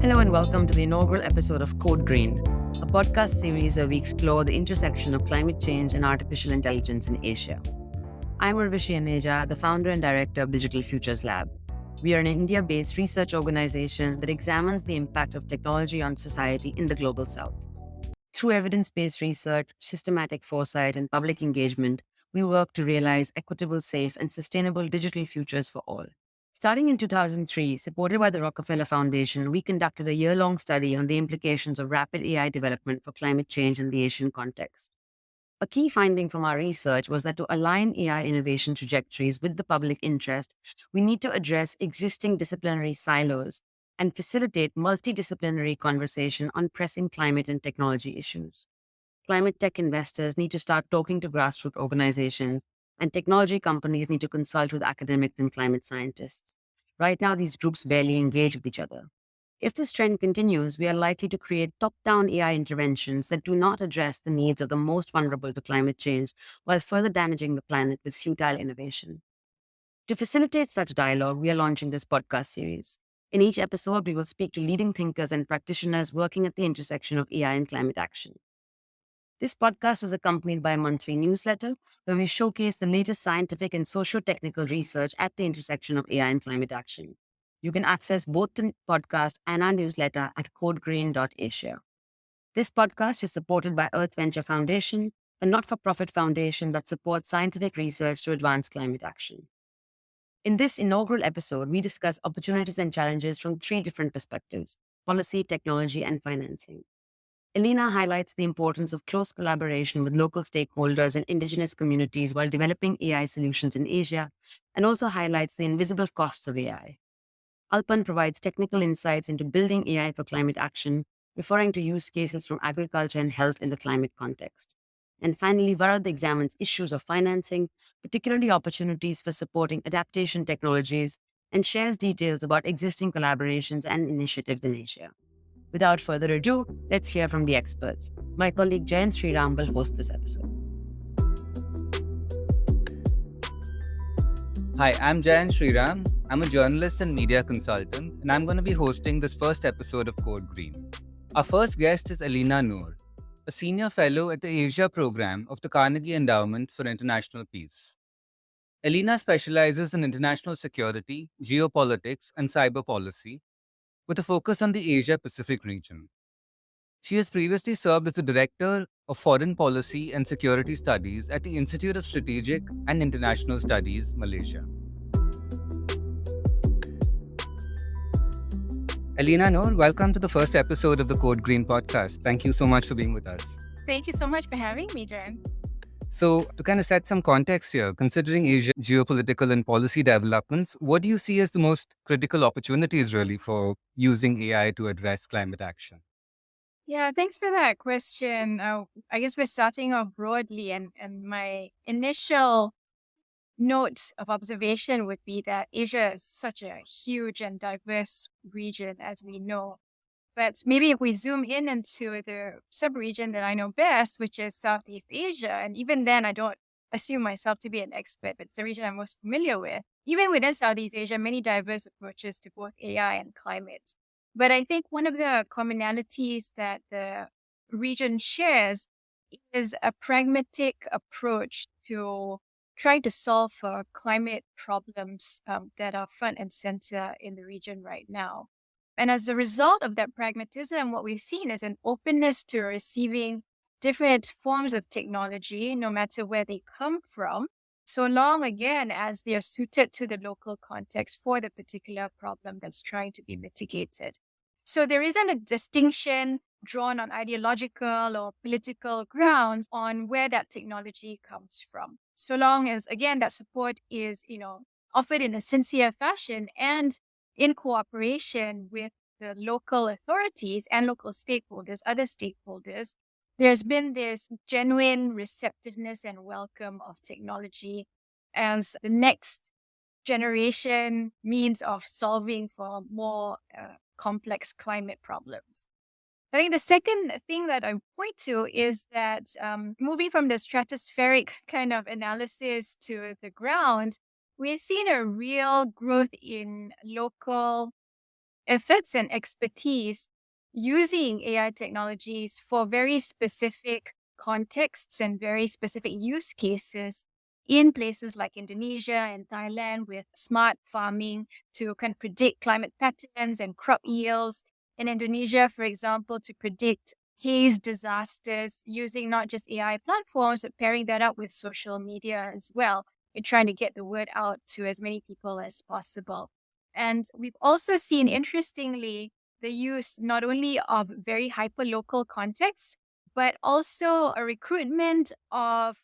Hello and welcome to the inaugural episode of Code Green, a podcast series where we explore the intersection of climate change and artificial intelligence in Asia. I'm Urvashi Aneja, the founder and director of Digital Futures Lab. We are an India-based research organization that examines the impact of technology on society in the global south. Through evidence-based research, systematic foresight, and public engagement, we work to realize equitable, safe, and sustainable digital futures for all. Starting in 2003, supported by the Rockefeller Foundation, we conducted a year-long study on the implications of rapid AI development for climate change in the Asian context. A key finding from our research was that to align AI innovation trajectories with the public interest, we need to address existing disciplinary silos and facilitate multidisciplinary conversation on pressing climate and technology issues. Climate tech investors need to start talking to grassroots organizations, and technology companies need to consult with academics and climate scientists. Right now, these groups barely engage with each other. If this trend continues, we are likely to create top-down AI interventions that do not address the needs of the most vulnerable to climate change while further damaging the planet with futile innovation. To facilitate such dialogue, we are launching this podcast series. In each episode, we will speak to leading thinkers and practitioners working at the intersection of AI and climate action. This podcast is accompanied by a monthly newsletter where we showcase the latest scientific and socio-technical research at the intersection of AI and climate action. You can access both the podcast and our newsletter at codegreen.asia. This podcast is supported by Earth Venture Foundation, a not-for-profit foundation that supports scientific research to advance climate action. In this inaugural episode, we discuss opportunities and challenges from three different perspectives: policy, technology, and financing. Elina highlights the importance of close collaboration with local stakeholders and indigenous communities while developing AI solutions in Asia, and also highlights the invisible costs of AI. Alpan provides technical insights into building AI for climate action, referring to use cases from agriculture and health in the climate context. And finally, Varad examines issues of financing, particularly opportunities for supporting adaptation technologies, and shares details about existing collaborations and initiatives in Asia. Without further ado, let's hear from the experts. My colleague Jayan Sriram will host this episode. Hi, I'm Jayan Sriram. I'm a journalist and media consultant, and I'm going to be hosting this first episode of Code Green. Our first guest is Elina Noor, a senior fellow at the Asia program of the Carnegie Endowment for International Peace. Elina specializes in international security, geopolitics, and cyber policy, with a focus on the Asia-Pacific region. She has previously served as the Director of Foreign Policy and Security Studies at the Institute of Strategic and International Studies, Malaysia. Elina Noor, welcome to the first episode of the Code Green podcast. Thank you so much for being with us. Thank you so much for having me, Jen. So, to kind of set some context here, considering Asia's geopolitical and policy developments, what do you see as the most critical opportunities really for using AI to address climate action? Yeah, thanks for that question. I guess we're starting off broadly, and my initial note of observation would be that Asia is such a huge and diverse region, as we know. But maybe if we zoom in into the sub-region that I know best, which is Southeast Asia, and even then I don't assume myself to be an expert, but it's the region I'm most familiar with. Even within Southeast Asia, many diverse approaches to both AI and climate. But I think one of the commonalities that the region shares is a pragmatic approach to trying to solve for climate problems that are front and center in the region right now. And as a result of that pragmatism, what we've seen is an openness to receiving different forms of technology, no matter where they come from, so long, again, as they are suited to the local context for the particular problem that's trying to be mitigated. So there isn't a distinction drawn on ideological or political grounds on where that technology comes from. So long as, again, that support is, offered in a sincere fashion and in cooperation with the local authorities and local stakeholders, other stakeholders, there's been this genuine receptiveness and welcome of technology as the next generation means of solving for more complex climate problems. I think the second thing that I point to is that moving from the stratospheric kind of analysis to the ground, we've seen a real growth in local efforts and expertise using AI technologies for very specific contexts and very specific use cases in places like Indonesia and Thailand with smart farming to kind of predict climate patterns and crop yields. In Indonesia, for example, to predict haze disasters using not just AI platforms, but pairing that up with social media as well. We're trying to get the word out to as many people as possible. And we've also seen, interestingly, the use not only of very hyper-local contexts, but also a recruitment of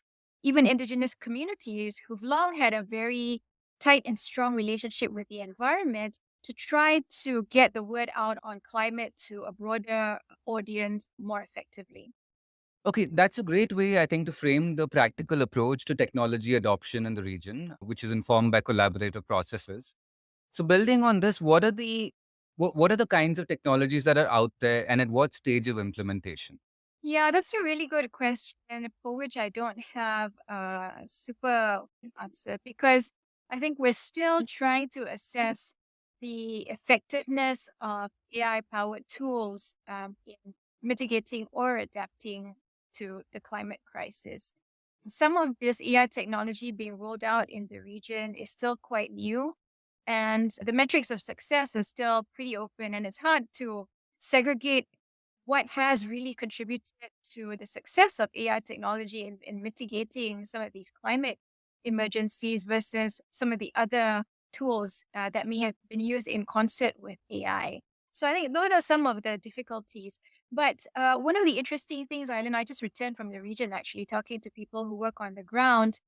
even indigenous communities who've long had a very tight and strong relationship with the environment to try to get the word out on climate to a broader audience more effectively. Okay, that's a great way, I think, to frame the practical approach to technology adoption in the region, which is informed by collaborative processes. So, building on this, what are the kinds of technologies that are out there, and at what stage of implementation? Yeah, that's a really good question for which I don't have a super answer because I think we're still trying to assess the effectiveness of AI powered tools in mitigating or adapting to the climate crisis. Some of this AI technology being rolled out in the region is still quite new, and the metrics of success are still pretty open, and it's hard to segregate what has really contributed to the success of AI technology in mitigating some of these climate emergencies versus some of the other tools that may have been used in concert with AI. So I think those are some of the difficulties. But one of the interesting things, Eileen, I just returned from the region actually talking to people who work on the ground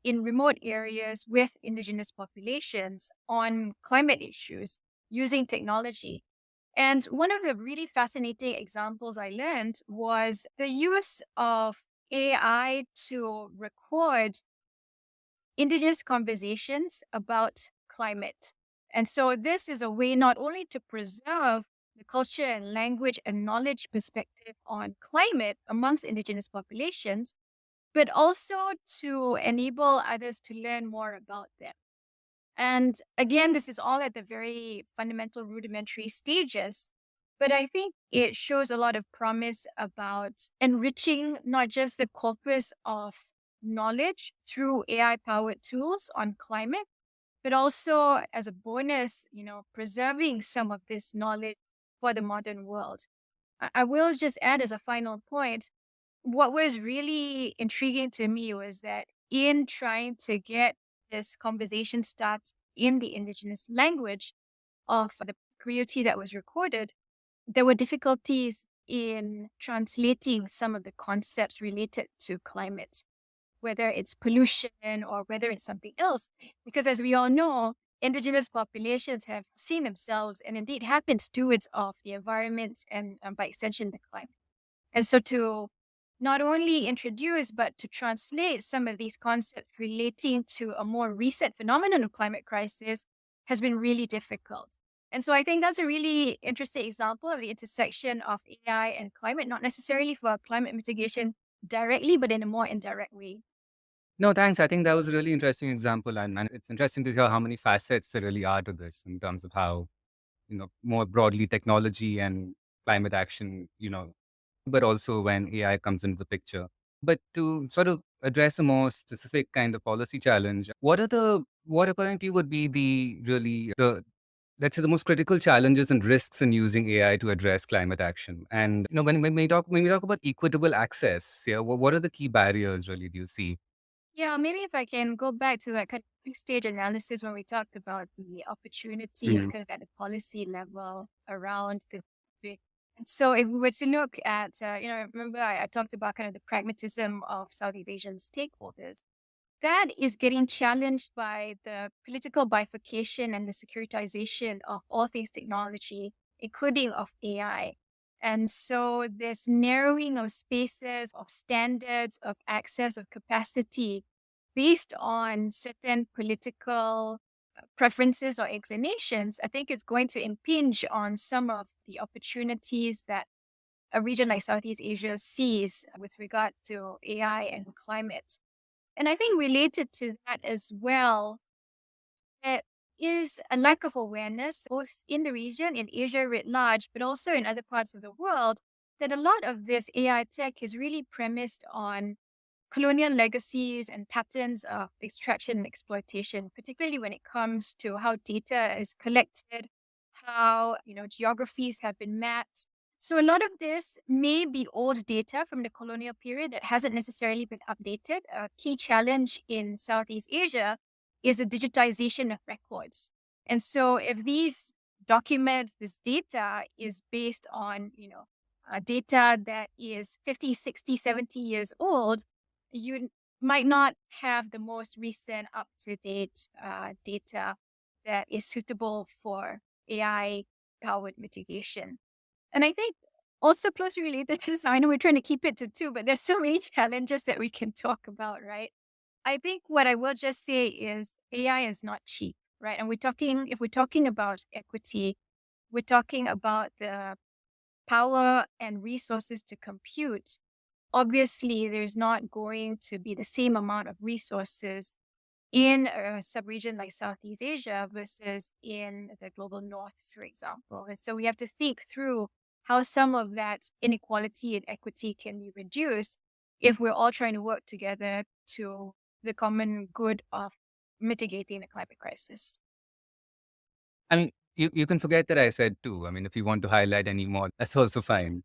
in remote areas with indigenous populations on climate issues using technology. And one of the really fascinating examples I learned was the use of AI to record indigenous conversations about climate. And so this is a way not only to preserve the culture and language and knowledge perspective on climate amongst indigenous populations, but also to enable others to learn more about them. And again, this is all at the very fundamental rudimentary stages. But I think it shows a lot of promise about enriching not just the corpus of knowledge through AI powered tools on climate, but also as a bonus, preserving some of this knowledge for the modern world. I will just add as a final point, what was really intriguing to me was that in trying to get this conversation started in the indigenous language of the community that was recorded, there were difficulties in translating some of the concepts related to climate, whether it's pollution or whether it's something else. Because as we all know, indigenous populations have seen themselves and indeed have been stewards of the environment and by extension, the climate. And so to not only introduce, but to translate some of these concepts relating to a more recent phenomenon of climate crisis has been really difficult. And so I think that's a really interesting example of the intersection of AI and climate, not necessarily for climate mitigation directly, but in a more indirect way. No, thanks. I think that was a really interesting example, and it's interesting to hear how many facets there really are to this in terms of how, more broadly technology and climate action, but also when AI comes into the picture. But to sort of address a more specific kind of policy challenge, what according to you would be the let's say the most critical challenges and risks in using AI to address climate action? And when we talk about equitable access, yeah, what are the key barriers really do you see? Yeah, maybe if I can go back to that kind of two-stage analysis when we talked about the opportunities kind of at the policy level around the topic. So if we were to look at, remember I talked about kind of the pragmatism of Southeast Asian stakeholders. That is getting challenged by the political bifurcation and the securitization of all things technology, including of AI. And so this narrowing of spaces, of standards, of access, of capacity based on certain political preferences or inclinations, I think it's going to impinge on some of the opportunities that a region like Southeast Asia sees with regard to AI and climate. And I think related to that as well, that is a lack of awareness, both in the region, in Asia writ large, but also in other parts of the world, that a lot of this AI tech is really premised on colonial legacies and patterns of extraction and exploitation, particularly when it comes to how data is collected, how geographies have been mapped. So a lot of this may be old data from the colonial period that hasn't necessarily been updated. A key challenge in Southeast Asia is the digitization of records. And so if these documents, this data is based on, data that is 50, 60, 70 years old, you might not have the most recent up-to-date data that is suitable for AI-powered mitigation. And I think also closely related to this, I know we're trying to keep it to two, but there's so many challenges that we can talk about, right? I think what I will just say is AI is not cheap, right? And if we're talking about equity, we're talking about the power and resources to compute. Obviously, there's not going to be the same amount of resources in a subregion like Southeast Asia versus in the global north, for example. And so we have to think through how some of that inequality and equity can be reduced if we're all trying to work together to the common good of mitigating the climate crisis. I mean, you can forget that I said two. I mean, if you want to highlight any more, that's also fine.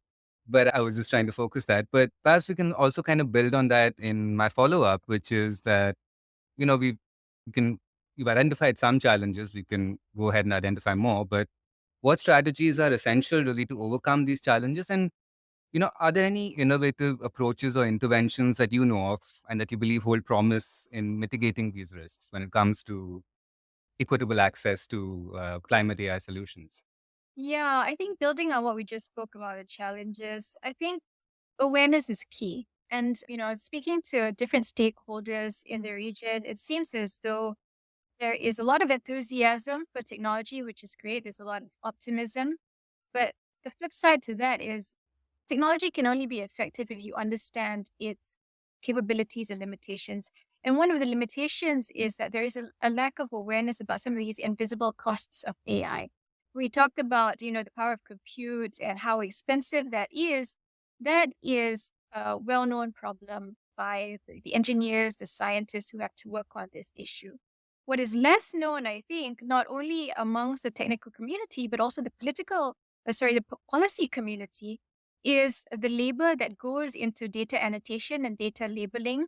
But I was just trying to focus that. But perhaps we can also kind of build on that in my follow up, which is that, we can, you've identified some challenges. We can go ahead and identify more. But what strategies are essential really to overcome these challenges? And, are there any innovative approaches or interventions that you know of and that you believe hold promise in mitigating these risks when it comes to equitable access to climate AI solutions? Yeah, I think building on what we just spoke about, the challenges, I think awareness is key. And, speaking to different stakeholders in the region, it seems as though there is a lot of enthusiasm for technology, which is great. There's a lot of optimism. But the flip side to that is technology can only be effective if you understand its capabilities and limitations. And one of the limitations is that there is a lack of awareness about some of these invisible costs of AI. We talked about, the power of compute and how expensive that is. That is a well-known problem by the engineers, the scientists who have to work on this issue. What is less known, I think, not only amongst the technical community, but also the policy community, is the labor that goes into data annotation and data labeling,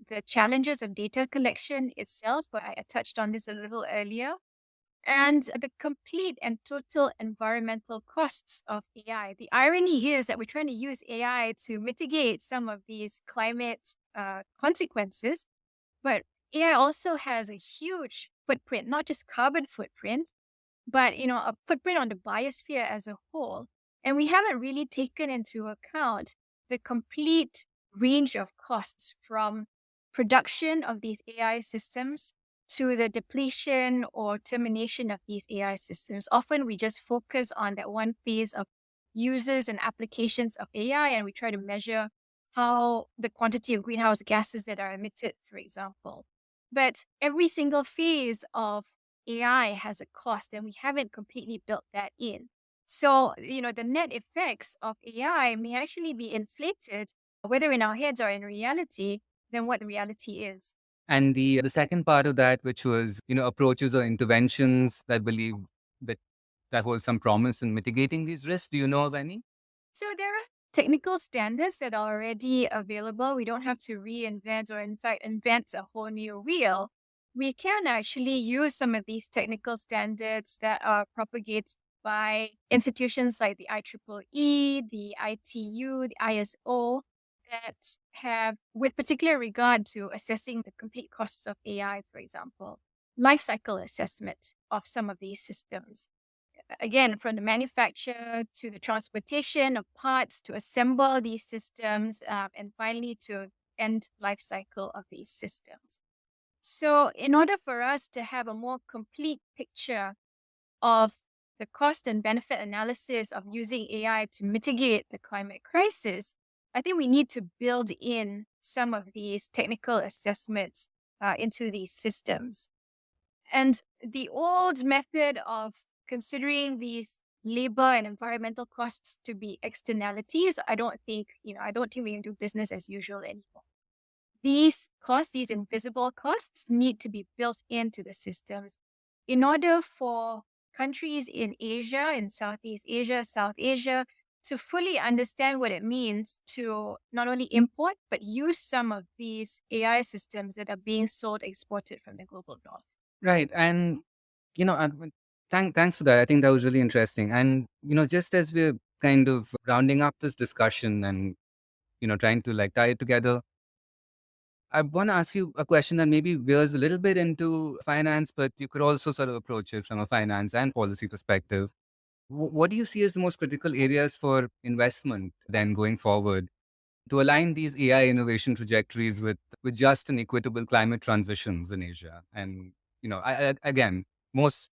the challenges of data collection itself. But I touched on this a little earlier, and the complete and total environmental costs of AI. The irony is that we're trying to use AI to mitigate some of these climate consequences, but AI also has a huge footprint, not just carbon footprint, but a footprint on the biosphere as a whole. And we haven't really taken into account the complete range of costs from production of these AI systems to the depletion or termination of these AI systems. Often we just focus on that one phase of users and applications of AI, and we try to measure how the quantity of greenhouse gases that are emitted, for example. But every single phase of AI has a cost, and we haven't completely built that in. So, the net effects of AI may actually be inflated, whether in our heads or in reality, than what the reality is. And the second part of that, which was, approaches or interventions that believe that that hold some promise in mitigating these risks. Do you know of any? So there are technical standards that are already available. We don't have to reinvent or, in fact, invent a whole new wheel. We can actually use some of these technical standards that are propagated by institutions like the IEEE, the ITU, the ISO, that have, with particular regard to assessing the complete costs of AI, for example, life cycle assessment of some of these systems. Again, from the manufacture to the transportation of parts to assemble these systems, and finally to end life cycle of these systems. So in order for us to have a more complete picture of the cost and benefit analysis of using AI to mitigate the climate crisis, I think we need to build in some of these technical assessments into these systems. And the old method of considering these labor and environmental costs to be externalities, I don't think we can do business as usual anymore. These costs, these invisible costs, need to be built into the systems in order for countries in Asia, in Southeast Asia, South Asia, to fully understand what it means to not only import, but use some of these AI systems that are being sold, exported from the global north. Right. And, thanks for that. I think that was really interesting. And, just as we're kind of rounding up this discussion and, trying to like tie it together, I want to ask you a question that maybe veers a little bit into finance, but you could also sort of approach it from a finance and policy perspective. What do you see as the most critical areas for investment then going forward to align these AI innovation trajectories with just and equitable climate transitions in Asia? And, again, most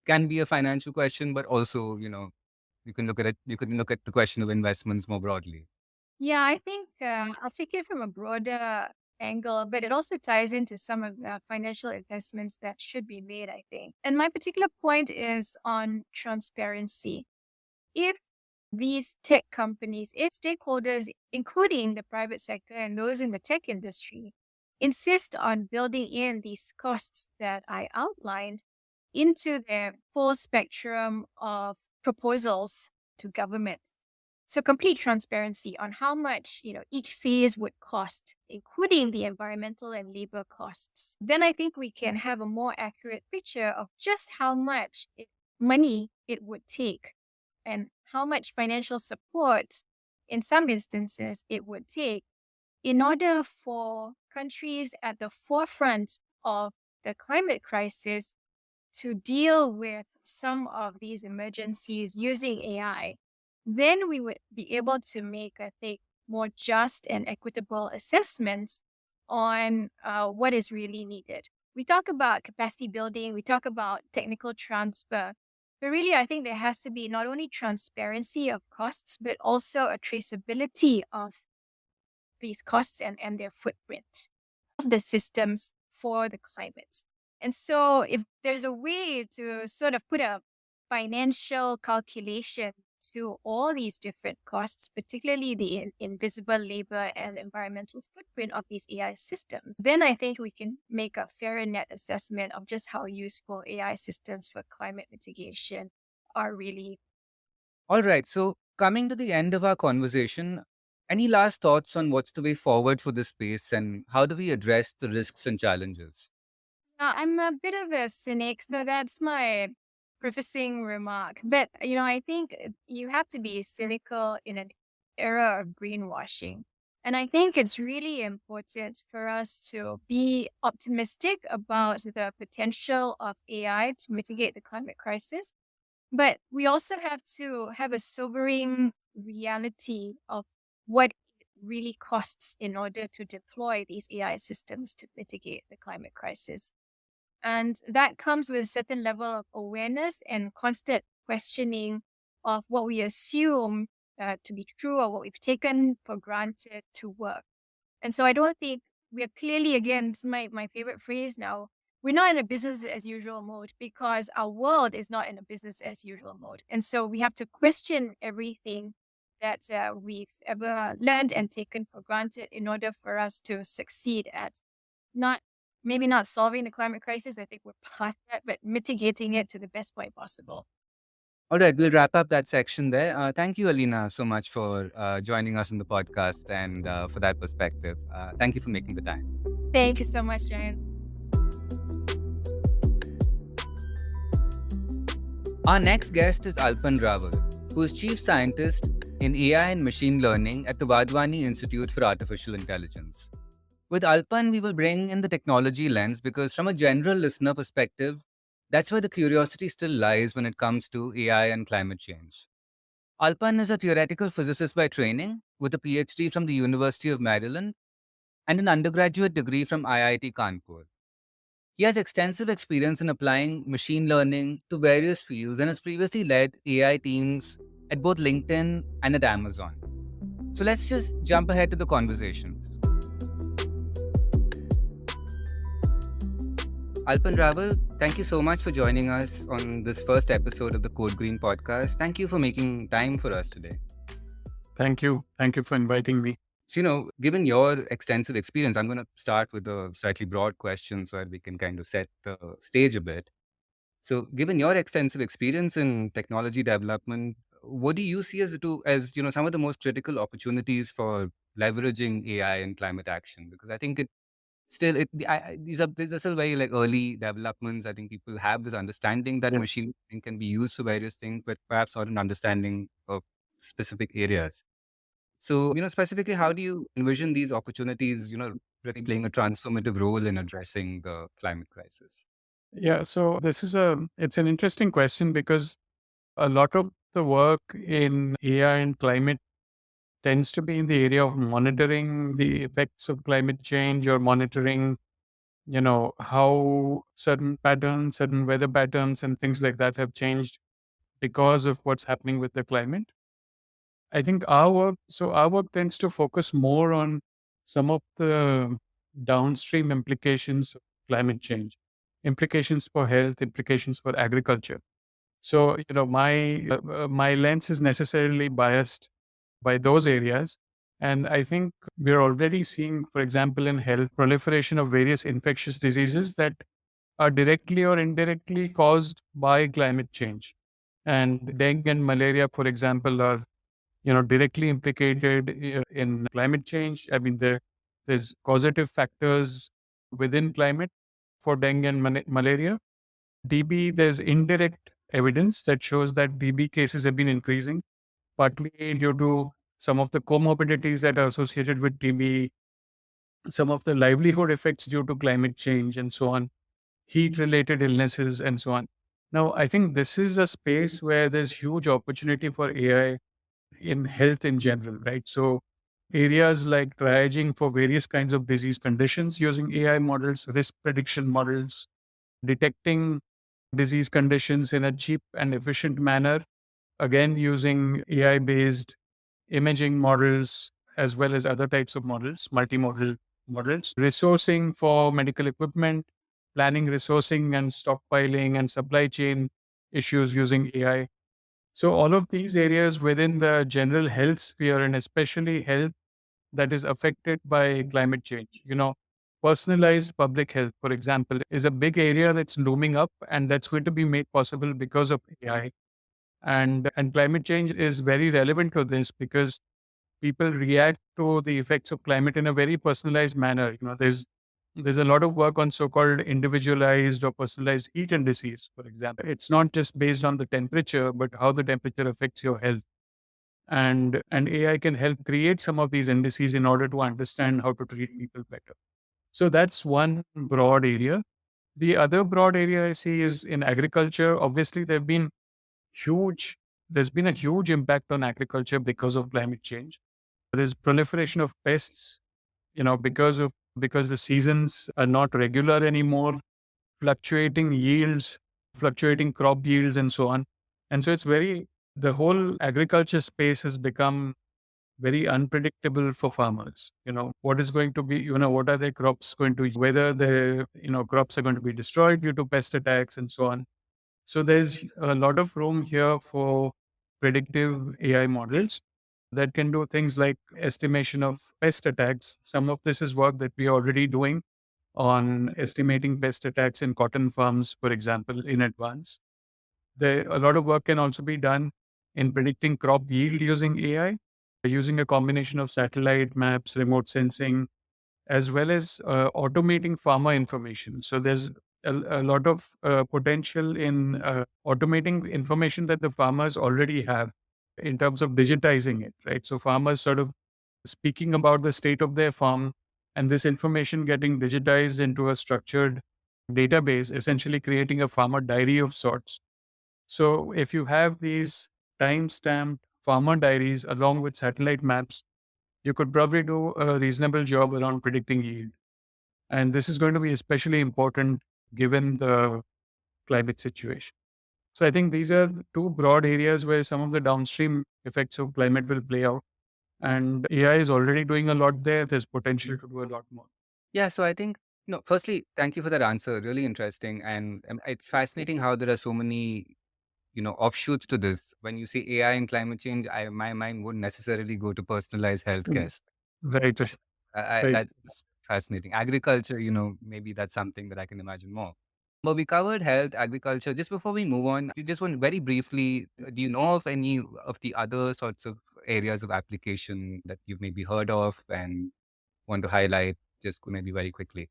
can be a financial question, but also, you can look at the question of investments more broadly. Yeah, I think I'll take it from a broader angle, but it also ties into some of the financial investments that should be made, I think. And my particular point is on transparency. If these tech companies, if stakeholders, including the private sector and those in the tech industry, insist on building in these costs that I outlined into their full spectrum of proposals to government. So complete transparency on how much, each phase would cost, including the environmental and labor costs. Then I think we can have a more accurate picture of just how much money it would take and how much financial support in some instances it would take in order for countries at the forefront of the climate crisis to deal with some of these emergencies using AI. Then we would be able to make, I think, more just and equitable assessments on what is really needed. We talk about capacity building, we talk about technical transfer, but really, I think there has to be not only transparency of costs, but also a traceability of these costs and their footprint of the systems for the climate. And so, if there's a way to sort of put a financial calculation to all these different costs, particularly the invisible labor and environmental footprint of these AI systems, then I think we can make a fairer net assessment of just how useful AI systems for climate mitigation are really. All right. So, coming to the end of our conversation, any last thoughts on what's the way forward for this space and how do we address the risks and challenges? I'm a bit of a cynic, so that's my prefacing remark. But, I think you have to be cynical in an era of greenwashing. And I think it's really important for us to be optimistic about the potential of AI to mitigate the climate crisis. But we also have to have a sobering reality of what it really costs in order to deploy these AI systems to mitigate the climate crisis. And that comes with a certain level of awareness and constant questioning of what we assume to be true or what we've taken for granted to work. And so I don't think we are clearly, again, this is my favorite phrase now, we're not in a business as usual mode because our world is not in a business as usual mode. And so we have to question everything that we've ever learned and taken for granted in order for us to succeed at not maybe not solving the climate crisis. I think we're past that, but mitigating it to the best way possible. All right, we'll wrap up that section there. Thank you, Alina, so much for joining us on the podcast and for that perspective. Thank you for making the time. Thank you so much, Giant. Our next guest is Alpan Rawal, who is Chief Scientist in AI and Machine Learning at the Wadhwani Institute for Artificial Intelligence. With Alpan, we will bring in the technology lens because, from a general listener perspective, that's where the curiosity still lies when it comes to AI and climate change. Alpan is a theoretical physicist by training, with a PhD from the University of Maryland and an undergraduate degree from IIT Kanpur. He has extensive experience in applying machine learning to various fields and has previously led AI teams at both LinkedIn and at Amazon. So let's just jump ahead to the conversation. Alpan Raval, thank you so much for joining us on this first episode of the Code Green podcast. Thank you for making time for us today. Thank you. Thank you for inviting me. So, given your extensive experience, I'm going to start with a slightly broad question so that we can kind of set the stage a bit. So, given your extensive experience in technology development, what do you see as some of the most critical opportunities for leveraging AI in climate action? Because I think these are still very like early developments. I think people have this understanding that Yeah. machine learning can be used for various things, but perhaps not an understanding of specific areas. So, specifically, how do you envision these opportunities, really playing a transformative role in addressing the climate crisis? Yeah. So it's an interesting question because a lot of the work in AI and climate tends to be in the area of monitoring the effects of climate change or monitoring, how certain patterns, certain weather patterns and things like that have changed because of what's happening with the climate. I think our work tends to focus more on some of the downstream implications of climate change, implications for health, implications for agriculture. So, my lens is necessarily biased by those areas. And I think we're already seeing, for example, in health, proliferation of various infectious diseases that are directly or indirectly caused by climate change. And dengue and malaria, for example, are directly implicated in climate change. I mean, there's causative factors within climate for dengue and malaria. DB, there's indirect evidence that shows that DB cases have been increasing, partly due to some of the comorbidities that are associated with TB, some of the livelihood effects due to climate change, and so on, heat related illnesses, and so on. Now, I think this is a space where there's huge opportunity for AI in health in general, right? So, areas like triaging for various kinds of disease conditions using AI models, risk prediction models, detecting disease conditions in a cheap and efficient manner, again, using AI based imaging models as well as other types of models, multimodal models, resourcing for medical equipment, planning resourcing and stockpiling and supply chain issues using AI. So, all of these areas within the general health sphere, and especially health that is affected by climate change, personalized public health, for example, is a big area that's looming up, and that's going to be made possible because of AI. And climate change is very relevant to this because people react to the effects of climate in a very personalized manner. There's a lot of work on so-called individualized or personalized heat indices, for example. It's not just based on the temperature, but how the temperature affects your health. And AI can help create some of these indices in order to understand how to treat people better. So that's one broad area. The other broad area I see is in agriculture. Obviously, huge there's been a huge impact on agriculture because of climate change. There's proliferation of pests, because the seasons are not regular anymore, fluctuating yields, fluctuating crop yields, and so on. And so the whole agriculture space has become very unpredictable for farmers. What is going to be, what are their crops going to, whether the, crops are going to be destroyed due to pest attacks and so on. So there's a lot of room here for predictive AI models that can do things like estimation of pest attacks. Some of this is work that we are already doing on estimating pest attacks in cotton farms, for example, in advance. A lot of work can also be done in predicting crop yield using AI, using a combination of satellite maps, remote sensing, as well as automating farmer information. So there's a lot of potential in automating information that the farmers already have in terms of digitizing it, right? So farmers sort of speaking about the state of their farm and this information getting digitized into a structured database, essentially creating a farmer diary of sorts. So if you have these time-stamped farmer diaries along with satellite maps, you could probably do a reasonable job around predicting yield. And this is going to be especially important given the climate situation. So I think these are two broad areas where some of the downstream effects of climate will play out. And AI is already doing a lot there. There's potential to do a lot more. Yeah, so I think No, firstly, thank you for that answer. Really interesting. And it's fascinating how there are so many, offshoots to this. When you say AI and climate change, my mind wouldn't necessarily go to personalized Mm. healthcare. Right, right, right. That's fascinating. Agriculture, maybe that's something that I can imagine more. But we covered health, agriculture. Just before we move on, you just want very briefly, do you know of any of the other sorts of areas of application that you've maybe heard of and want to highlight just maybe very quickly?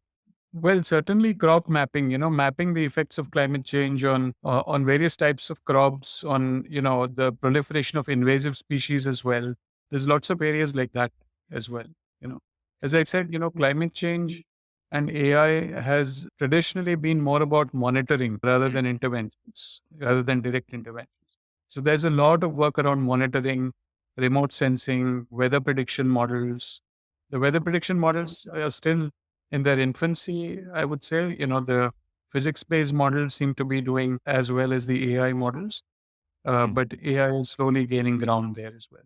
Well, certainly crop mapping, mapping the effects of climate change on various types of crops, on, the proliferation of invasive species as well. There's lots of areas like that as well, you know. As I said, climate change and AI has traditionally been more about monitoring rather than interventions, rather than direct interventions. So there's a lot of work around monitoring, remote sensing, weather prediction models. The weather prediction models are still in their infancy, I would say. The physics-based models seem to be doing as well as the AI models, but AI is slowly gaining ground there as well.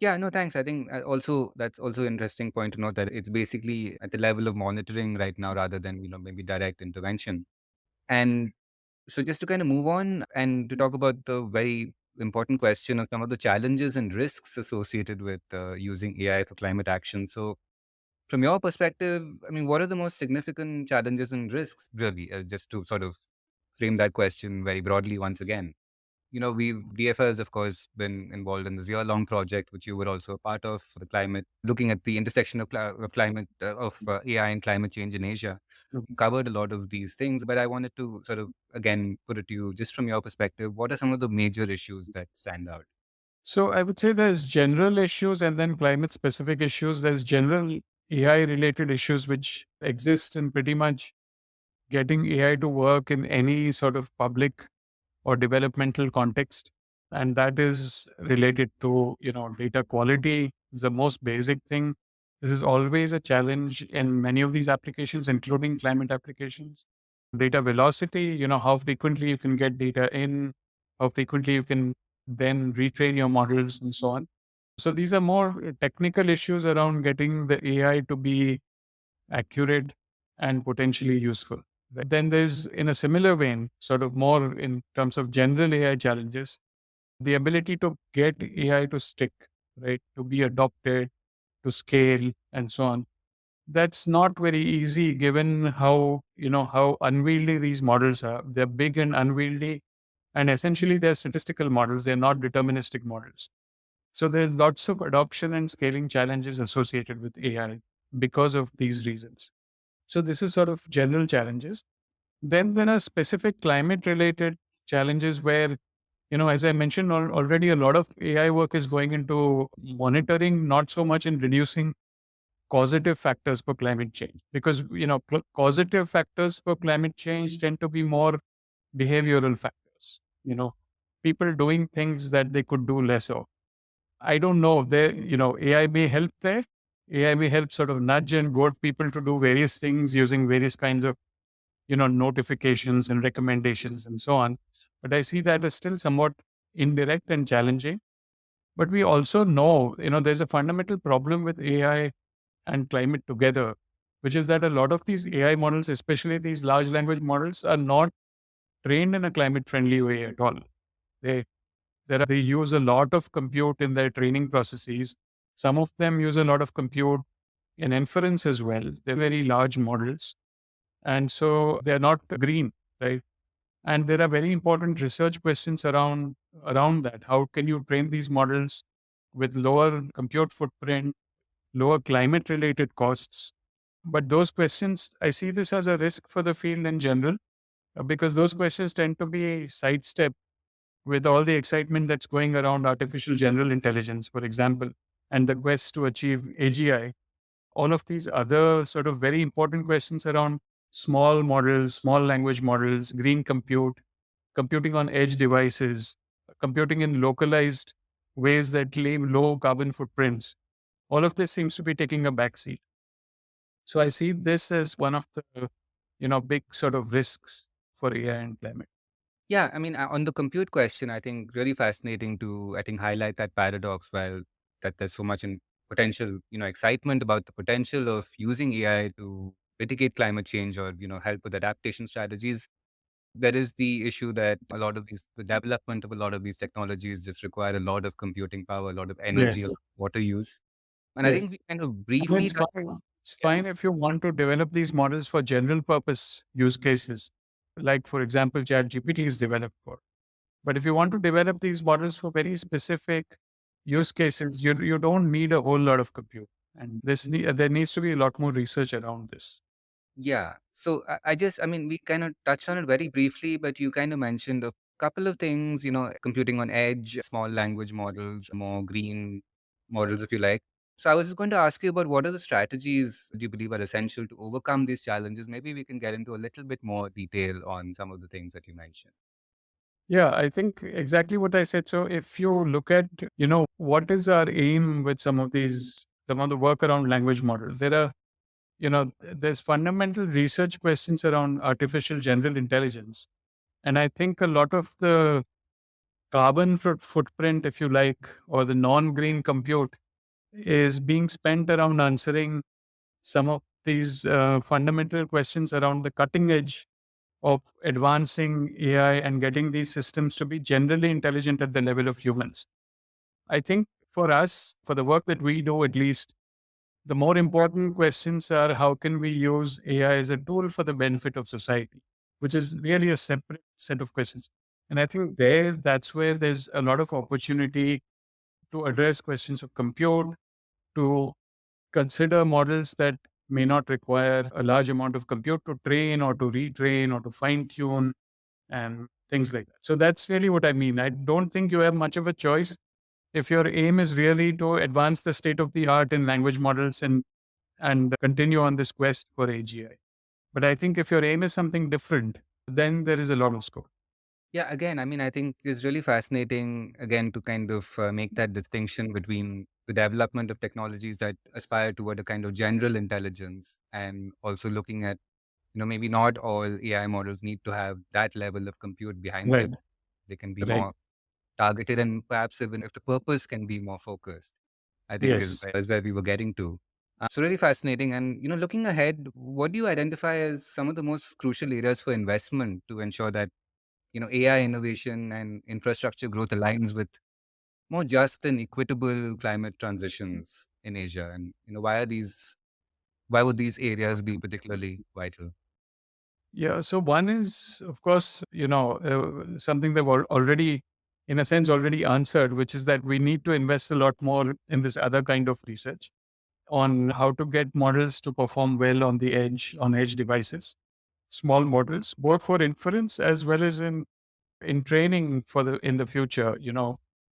Yeah, no, thanks. I think also that's also interesting point to note that it's basically at the level of monitoring right now rather than, maybe direct intervention. And so just to kind of move on and to talk about the very important question of some of the challenges and risks associated with using AI for climate action. So from your perspective, I mean, what are the most significant challenges and risks really, just to sort of frame that question very broadly once again? DFL has, of course, been involved in this year-long project, which you were also a part of, for the climate, looking at the intersection of climate, of AI and climate change in Asia. Covered a lot of these things, but I wanted to sort of, again, put it to you, just from your perspective, what are some of the major issues that stand out? So I would say there's general issues and then climate specific issues. There's general AI related issues which exist in pretty much getting AI to work in any sort of public or developmental context. And that is related to, data quality is the most basic thing. This is always a challenge in many of these applications, including climate applications. Data velocity, how frequently you can get data in, how frequently you can then retrain your models and so on. So these are more technical issues around getting the AI to be accurate and potentially useful. Then there's, in a similar vein, sort of more in terms of general AI challenges, the ability to get AI to stick, right, to be adopted, to scale, and so on. That's not very easy given how unwieldy these models are. They're big and unwieldy, and essentially they're statistical models. They're not deterministic models. So there's lots of adoption and scaling challenges associated with AI because of these reasons. So this is sort of general challenges. Then there are specific climate related challenges where, as I mentioned already, a lot of AI work is going into monitoring, not so much in reducing causative factors for climate change. Because, causative factors for climate change tend to be more behavioral factors, people doing things that they could do less of. I don't know. AI may help there. AI may help sort of nudge and goad people to do various things using various kinds of notifications and recommendations and so on. But I see that as still somewhat indirect and challenging. But we also know, there's a fundamental problem with AI and climate together, which is that a lot of these AI models, especially these large language models, are not trained in a climate friendly way at all. They they use a lot of compute in their training processes. Some of them use a lot of compute in inference as well. They're very large models. And so they're not green, right? And there are very important research questions around that. How can you train these models with lower compute footprint, lower climate related costs? But those questions, I see this as a risk for the field in general, because those questions tend to be sidestepped with all the excitement that's going around artificial general intelligence, for example, and the quest to achieve AGI. All of these other sort of very important questions around small models, small language models, green compute, computing on edge devices, computing in localized ways that leave low carbon footprints. All of this seems to be taking a backseat. So I see this as one of the, big sort of risks for AI and climate. Yeah, I mean, on the compute question, I think really fascinating to, I think, highlight that paradox, while that there's so much in potential, excitement about the potential of using AI to mitigate climate change or help with adaptation strategies. There is the issue that the development of a lot of these technologies just require a lot of computing power, a lot of energy, a Yes. lot of water use. And I Yes. think we kind of And briefly it's touched. fine. It's fine if you want to develop these models for general purpose use cases, like, for example, ChatGPT is developed for. But if you want to develop these models for very specific use cases, you don't need a whole lot of compute. And there needs to be a lot more research around this. Yeah. So I mean, we kind of touched on it very briefly, but you kind of mentioned a couple of things, computing on edge, small language models, more green models, if you like. So I was just going to ask you about what are the strategies do you believe are essential to overcome these challenges? Maybe we can get into a little bit more detail on some of the things that you mentioned. Yeah, I think exactly what I said. So if you look at, what is our aim with some of the work around language models, there's fundamental research questions around artificial general intelligence. And I think a lot of the carbon footprint, if you like, or the non-green compute is being spent around answering some of these fundamental questions around the cutting edge of advancing AI and getting these systems to be generally intelligent at the level of humans. I think for us, for the work that we do at least, the more important questions are how can we use AI as a tool for the benefit of society, which is really a separate set of questions. And I think that's where there's a lot of opportunity to address questions of compute, to consider models that may not require a large amount of compute to train or to retrain or to fine tune and things like that. So that's really what I mean. I don't think you have much of a choice if your aim is really to advance the state of the art in language models and continue on this quest for AGI. But I think if your aim is something different, then there is a lot of scope. Yeah, again, I mean, I think it's really fascinating, again, to kind of make that distinction between the development of technologies that aspire toward a kind of general intelligence and also looking at, maybe not all AI models need to have that level of compute behind Right. them. They can be Right. more targeted and perhaps even if the purpose can be more focused, I think Yes. is where we were getting to. So really fascinating. And, looking ahead, what do you identify as some of the most crucial areas for investment to ensure that AI innovation and infrastructure growth aligns with more just and equitable climate transitions in Asia? And why would these areas be particularly vital? Yeah. So one is, of course, something that we're already, in a sense, already answered, which is that we need to invest a lot more in this other kind of research on how to get models to perform well on edge devices, small models, both for inference as well as in training in the future.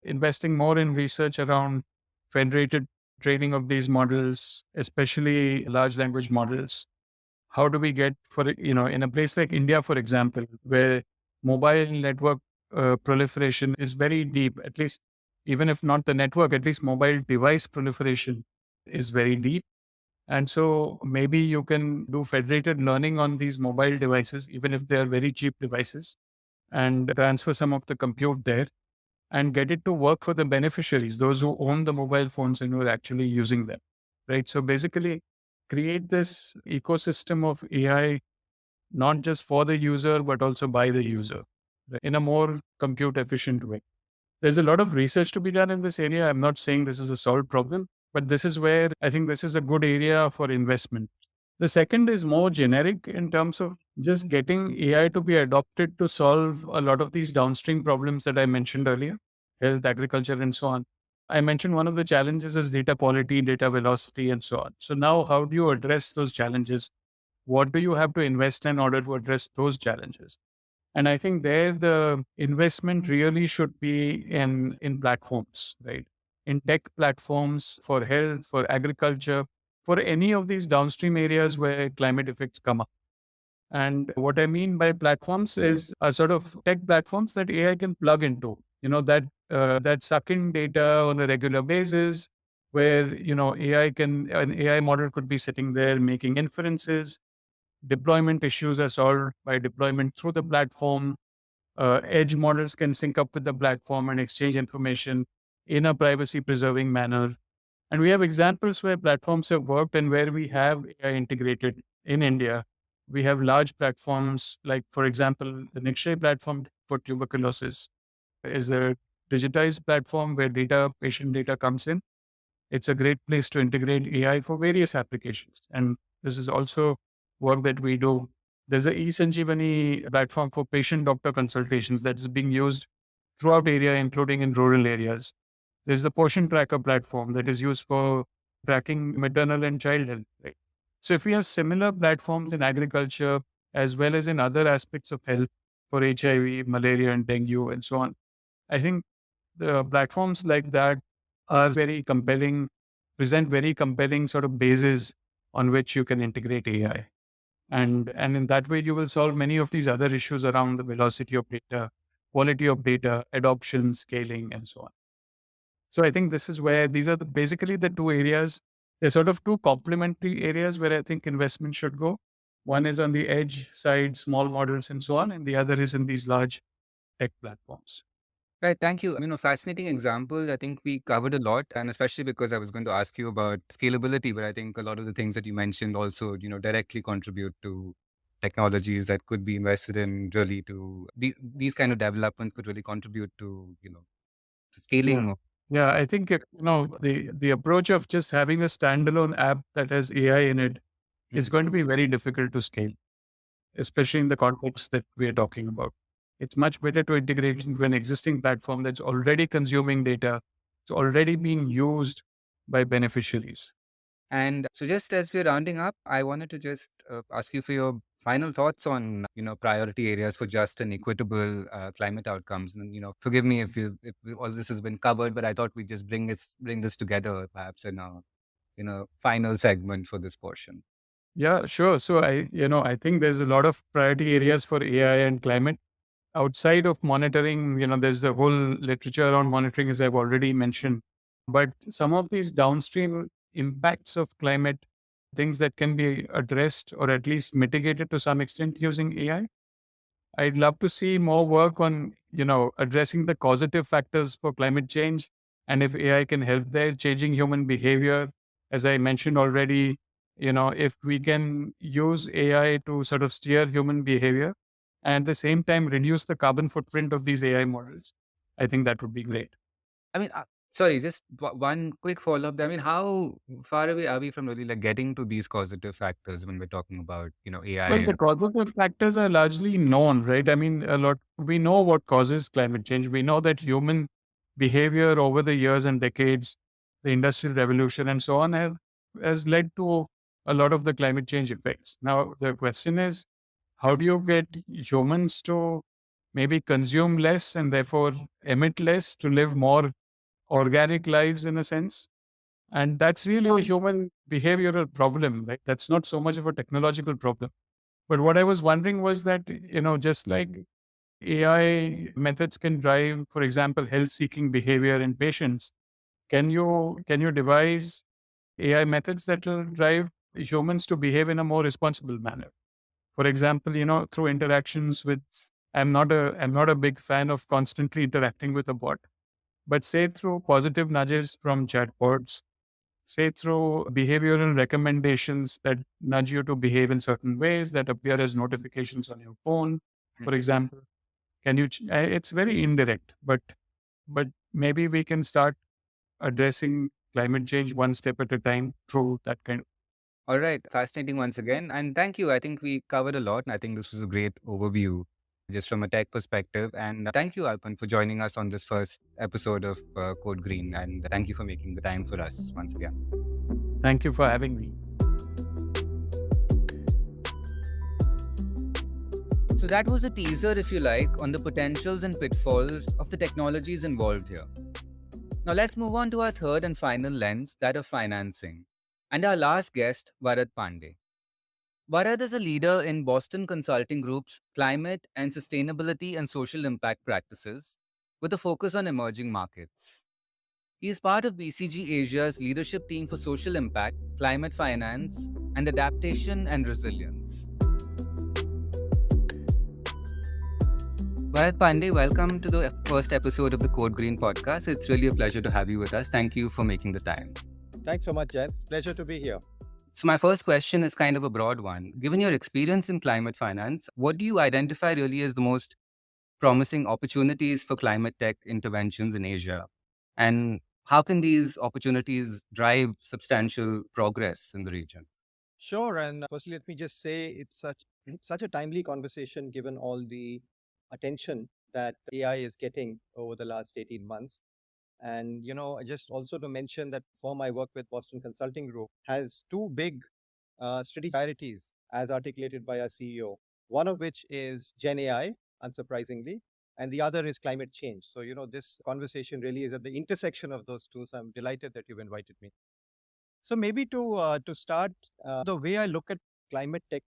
Investing more in research around federated training of these models, especially large language models. How do we get in a place like India, for example, where mobile network proliferation is very deep, at least even if not the network, at least mobile device proliferation is very deep. And so maybe you can do federated learning on these mobile devices, even if they're very cheap devices, and transfer some of the compute there and get it to work for the beneficiaries, those who own the mobile phones and who are actually using them. Right. So basically, create this ecosystem of AI, not just for the user, but also by the user, right, in a more compute efficient way. There's a lot of research to be done in this area. I'm not saying this is a solved problem, but this is where I think this is a good area for investment. The second is more generic in terms of just getting AI to be adopted to solve a lot of these downstream problems that I mentioned earlier, health, agriculture, and so on. I mentioned one of the challenges is data quality, data velocity, and so on. So now, how do you address those challenges? What do you have to invest in order to address those challenges? And I think there the investment really should be in platforms, right? In tech platforms for health, for agriculture, for any of these downstream areas where climate effects come up. And what I mean by platforms is a sort of tech platforms that AI can plug into, that suck in data on a regular basis, where an AI model could be sitting there making inferences. Deployment issues are solved by deployment through the platform. Edge models can sync up with the platform and exchange information in a privacy preserving manner. And we have examples where platforms have worked and where we have AI integrated. in India, we have large platforms like, for example, the Nikshay platform for tuberculosis is a digitized platform where patient data comes in. It's a great place to integrate AI for various applications. And this is also work that we do. There's a eSanjeevani platform for patient doctor consultations that is being used throughout area, including in rural areas. There's the portion tracker platform that is used for tracking maternal and child health. Right? So if we have similar platforms in agriculture as well as in other aspects of health for HIV, malaria, and dengue, and so on, I think the platforms like that are very compelling, present very compelling sort of bases on which you can integrate AI. And in that way, you will solve many of these other issues around the velocity of data, quality of data, adoption, scaling, and so on. So I think this is where these are basically the two areas. There's sort of two complementary areas where I think investment should go. One is on the edge side, small models and so on, and the other is in these large tech platforms. Right, thank you. Fascinating examples. I think we covered a lot, and especially because I was going to ask you about scalability, but I think a lot of the things that you mentioned also, directly contribute to technologies that could be invested in really to these kind of developments could really contribute to, to scaling. Yeah. Yeah, I think the approach of just having a standalone app that has AI in it is going to be very difficult to scale, especially in the context that we are talking about. It's much better to integrate into an existing platform that's already consuming data, it's already being used by beneficiaries. And so, just as we're rounding up, I wanted to just ask you for your final thoughts on, priority areas for just and equitable climate outcomes. And forgive me if all this has been covered, but I thought we'd just bring this together, perhaps in a final segment for this portion. Yeah, sure. So I think there's a lot of priority areas for AI and climate. Outside of monitoring, there's the whole literature around monitoring, as I've already mentioned. But some of these downstream impacts of climate, things that can be addressed or at least mitigated to some extent using AI. I'd love to see more work on, addressing the causative factors for climate change. And if AI can help there, changing human behavior, as I mentioned already, if we can use AI to sort of steer human behavior and at the same time reduce the carbon footprint of these AI models, I think that would be great. I mean, sorry, just one quick follow up. I mean, how far away are we from really like getting to these causative factors when we're talking about, AI? Well, the causative factors are largely known, right? I mean, we know what causes climate change. We know that human behavior over the years and decades, the industrial revolution and so on, has led to a lot of the climate change effects. Now, the question is, how do you get humans to maybe consume less and therefore emit less to live more organic lives in a sense? And that's really a human behavioral problem, right? That's not so much of a technological problem. But what I was wondering was that, just like AI methods can drive, for example, health-seeking behavior in patients, can you devise AI methods that will drive humans to behave in a more responsible manner? For example, through interactions with, I'm not a big fan of constantly interacting with a bot, but say through positive nudges from chatbots, say through behavioral recommendations that nudge you to behave in certain ways that appear as notifications on your phone, for example. It's very indirect, but maybe we can start addressing climate change one step at a time through that kind of. All right. Fascinating once again. And thank you. I think we covered a lot. And I think this was a great overview just from a tech perspective. And thank you, Alpan, for joining us on this first episode of Code Green. And thank you for making the time for us once again. Thank you for having me. So that was a teaser, if you like, on the potentials and pitfalls of the technologies involved here. Now let's move on to our third and final lens, that of financing. And our last guest, Varad Pandey. Varad is a leader in Boston Consulting Group's climate and sustainability and social impact practices with a focus on emerging markets. He is part of BCG Asia's leadership team for social impact, climate finance, and adaptation and resilience. Varad Pandey, welcome to the first episode of the Code Green podcast. It's really a pleasure to have you with us. Thank you for making the time. Thanks so much, Jen. Pleasure to be here. So, my first question is kind of a broad one. Given your experience in climate finance, what do you identify really as the most promising opportunities for climate tech interventions in Asia? And how can these opportunities drive substantial progress in the region? Sure. And firstly, let me just say it's such a timely conversation given all the attention that AI is getting over the last 18 months. And just also to mention that firm I work with, Boston Consulting Group, has two big strategic priorities as articulated by our CEO. One of which is Gen AI, unsurprisingly, and the other is climate change. So this conversation really is at the intersection of those two. So I'm delighted that you've invited me. So maybe to start, the way I look at climate tech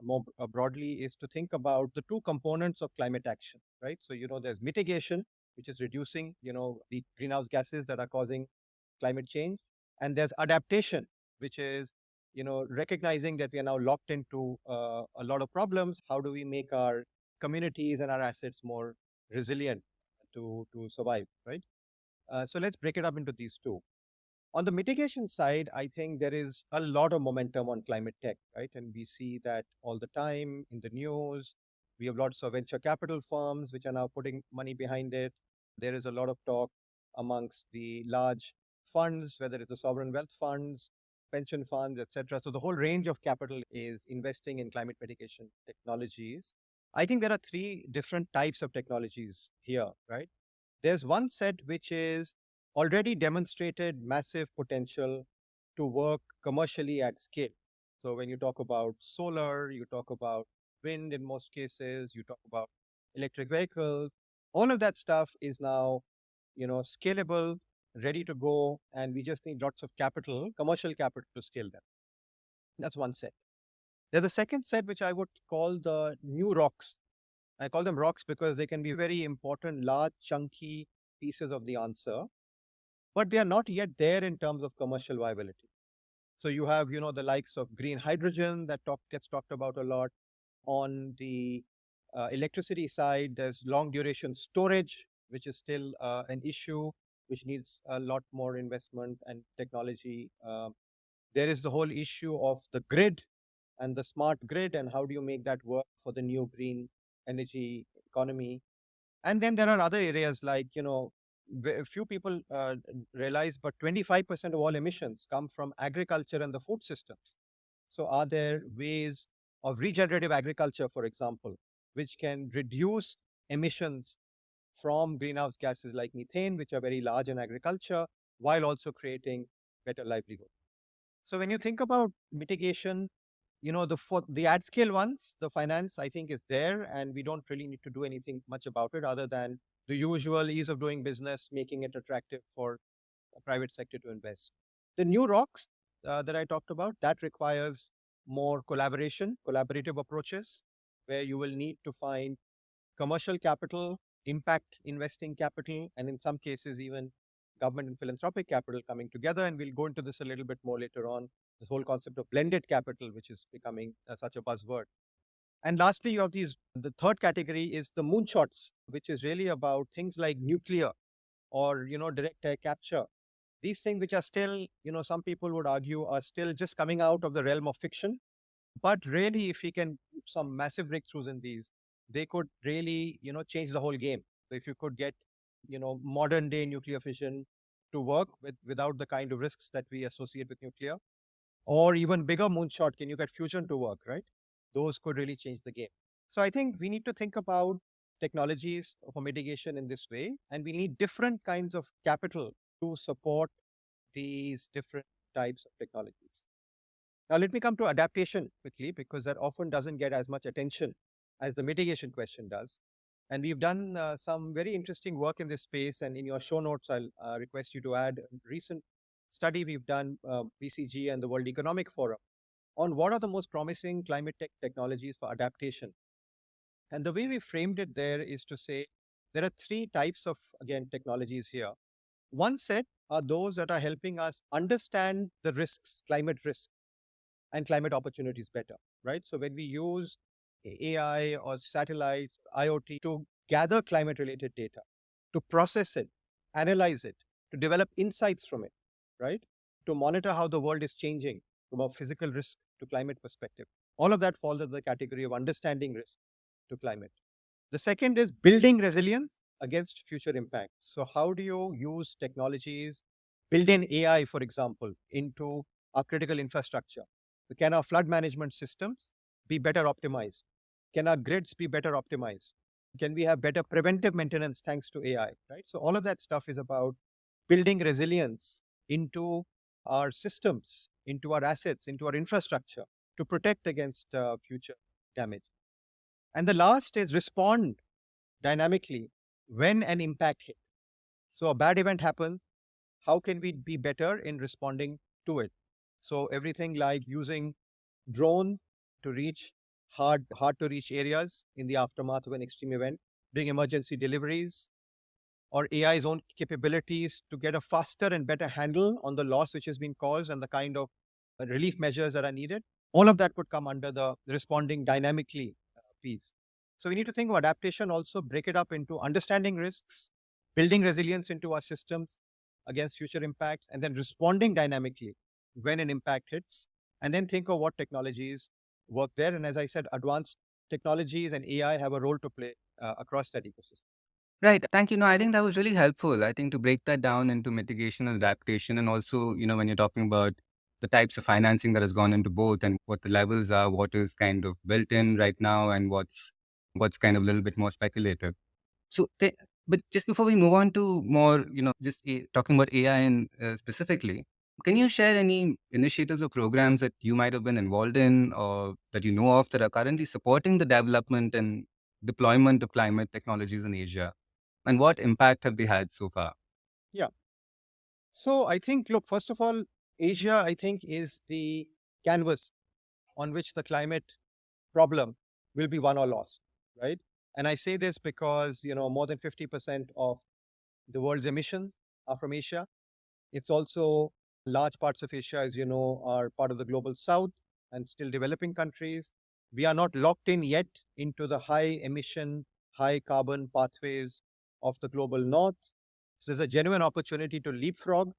more broadly is to think about the two components of climate action, right? So there's mitigation, which is reducing the greenhouse gases that are causing climate change, and there's adaptation, which is recognizing that we are now locked into a lot of problems. How do we make our communities and our assets more resilient to survive, right? So let's break it up into these two. On the mitigation side, I think there is a lot of momentum on climate tech, right? And we see that all the time in the news. We have lots of venture capital firms which are now putting money behind it. There is a lot of talk amongst the large funds, whether it's the sovereign wealth funds, pension funds, etc. So the whole range of capital is investing in climate mitigation technologies. I think there are three different types of technologies here, right? There's one set which is already demonstrated massive potential to work commercially at scale. So when you talk about solar, you talk about wind in most cases, you talk about electric vehicles, all of that stuff is now, scalable, ready to go, and we just need lots of capital, commercial capital to scale them. That's one set. There's a second set which I would call the new rocks. I call them rocks because they can be very important, large, chunky pieces of the answer, but they are not yet there in terms of commercial viability. So you have, the likes of green hydrogen that gets talked about a lot. On the electricity side, there's long duration storage, which is still an issue, which needs a lot more investment and technology. There is the whole issue of the grid and the smart grid, and how do you make that work for the new green energy economy. And then there are other areas like, few people realize, but 25% of all emissions come from agriculture and the food systems. So are there ways of regenerative agriculture, for example, which can reduce emissions from greenhouse gases like methane, which are very large in agriculture, while also creating better livelihood? So when you think about mitigation, the at scale ones, the finance, I think, is there, and we don't really need to do anything much about it other than the usual ease of doing business, making it attractive for the private sector to invest. The new rocks that I talked about, that requires more collaboration, collaborative approaches, where you will need to find commercial capital, impact investing capital, and in some cases, even government and philanthropic capital coming together. And we'll go into this a little bit more later on, this whole concept of blended capital, which is becoming such a buzzword. And lastly, you have the third category is the moonshots, which is really about things like nuclear or, direct air capture. These things which are still, some people would argue are still just coming out of the realm of fiction. But really, if we can do some massive breakthroughs in these, they could really, change the whole game. So if you could get, modern day nuclear fission to work without the kind of risks that we associate with nuclear, or even bigger moonshot, can you get fusion to work, right? Those could really change the game. So I think we need to think about technologies for mitigation in this way, and we need different kinds of capital to support these different types of technologies. Now, let me come to adaptation quickly, because that often doesn't get as much attention as the mitigation question does. And we've done some very interesting work in this space. And in your show notes, I'll request you to add a recent study we've done, BCG and the World Economic Forum, on what are the most promising climate tech technologies for adaptation. And the way we framed it there is to say there are three types of, again, technologies here. One set are those that are helping us understand the risks, climate risks, and climate opportunities better, right? So when we use AI or satellites, IoT to gather climate related data, to process it, analyze it, to develop insights from it, right? To monitor how the world is changing, from a physical risk to climate perspective. All of that falls under the category of understanding risk to climate. The second is building resilience against future impact. So, how do you use technologies, build in AI, for example, into our critical infrastructure? So can our flood management systems be better optimized? Can our grids be better optimized? Can we have better preventive maintenance thanks to AI? Right. So, all of that stuff is about building resilience into our systems, into our assets, into our infrastructure to protect against future damage. And the last is respond dynamically when an impact hit. So a bad event happens, how can we be better in responding to it? So everything like using drone to reach hard to reach areas in the aftermath of an extreme event, doing emergency deliveries, or AI's own capabilities to get a faster and better handle on the loss which has been caused and the kind of relief measures that are needed. All of that would come under the responding dynamically piece. So we need to think of adaptation also, break it up into understanding risks, building resilience into our systems against future impacts, and then responding dynamically when an impact hits, and then think of what technologies work there. And as I said, advanced technologies and AI have a role to play across that ecosystem. Right. Thank you. No, I think that was really helpful. I think to break that down into mitigation and adaptation, and also, when you're talking about the types of financing that has gone into both and what the levels are, what is kind of built in right now, and what's kind of a little bit more speculative. So, but just before we move on to more, just talking about AI and specifically, can you share any initiatives or programs that you might have been involved in or that you know of that are currently supporting the development and deployment of climate technologies in Asia? And what impact have they had so far? Yeah. So I think, look, first of all, Asia, I think, is the canvas on which the climate problem will be won or lost, right? And I say this because, more than 50% of the world's emissions are from Asia. It's also large parts of Asia, as you know, are part of the global south and still developing countries. We are not locked in yet into the high emission, high carbon pathways of the global north. So there's a genuine opportunity to leapfrog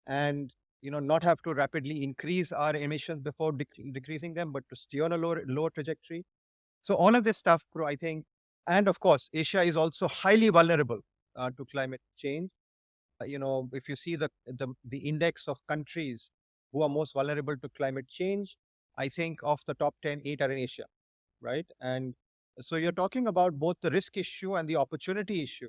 and not have to rapidly increase our emissions before decreasing them, but to stay on a lower trajectory. So all of this stuff, I think, and of course, Asia is also highly vulnerable to climate change. If you see the index of countries who are most vulnerable to climate change, I think of the top 10, 8 are in Asia, right? And so you're talking about both the risk issue and the opportunity issue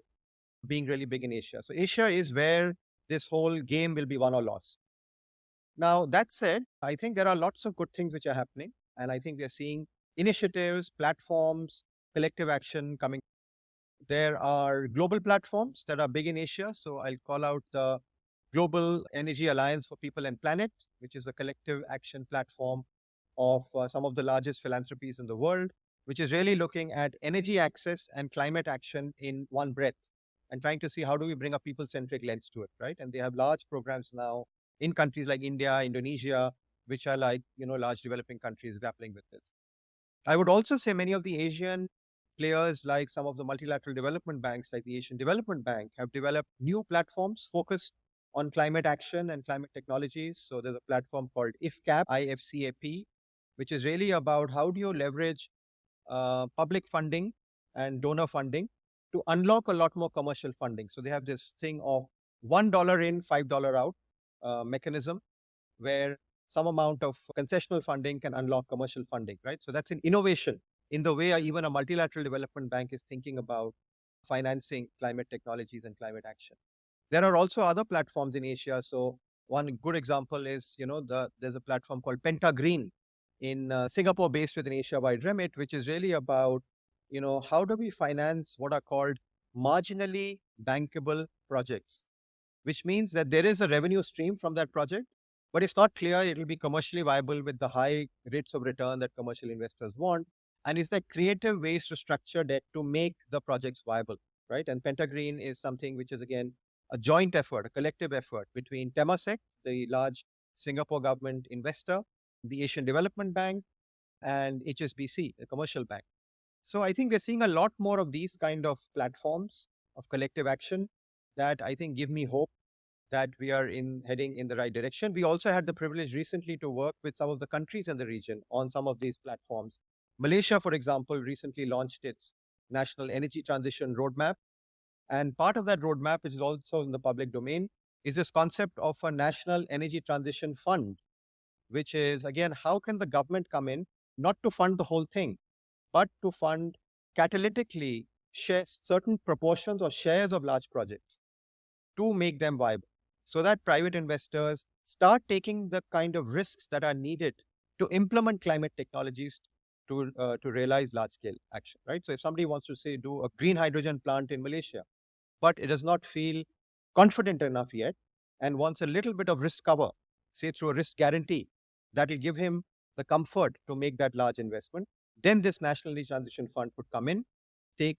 being really big in Asia. So Asia is where this whole game will be won or lost. Now, that said, I think there are lots of good things which are happening. And I think we are seeing initiatives, platforms, collective action coming. There are global platforms that are big in Asia. So I'll call out the Global Energy Alliance for People and Planet, which is a collective action platform of some of the largest philanthropies in the world, which is really looking at energy access and climate action in one breath and trying to see how do we bring a people-centric lens to it, right? And they have large programs now in countries like India, Indonesia, which are like, large developing countries grappling with this. I would also say many of the Asian players, like some of the multilateral development banks, like the Asian Development Bank, have developed new platforms focused on climate action and climate technologies. So there's a platform called IFCAP, which is really about how do you leverage public funding and donor funding to unlock a lot more commercial funding. So they have this thing of $1 in, $5 out mechanism where some amount of concessional funding can unlock commercial funding, right? So that's an innovation in the way even a multilateral development bank is thinking about financing climate technologies and climate action. There are also other platforms in Asia. So one good example is, there's a platform called Pentagreen in Singapore, based with an Asia-wide remit, which is really about, how do we finance what are called marginally bankable projects, which means that there is a revenue stream from that project, but it's not clear it will be commercially viable with the high rates of return that commercial investors want. And is there creative ways to structure that to make the projects viable, right? And Pentagreen is something which is, again, a joint effort, a collective effort between Temasek, the large Singapore government investor, the Asian Development Bank, and HSBC, the commercial bank. So I think we're seeing a lot more of these kind of platforms of collective action that I think give me hope that we are heading in the right direction. We also had the privilege recently to work with some of the countries in the region on some of these platforms. Malaysia, for example, recently launched its National Energy Transition Roadmap. And part of that roadmap, which is also in the public domain, is this concept of a National Energy Transition Fund, which is, again, how can the government come in, not to fund the whole thing, but to fund catalytically share certain proportions or shares of large projects to make them viable so that private investors start taking the kind of risks that are needed to implement climate technologies to realize large scale action, right? So if somebody wants to say do a green hydrogen plant in Malaysia, but it does not feel confident enough yet and wants a little bit of risk cover, say through a risk guarantee, that will give him the comfort to make that large investment, then this National Energy Transition Fund could come in, take,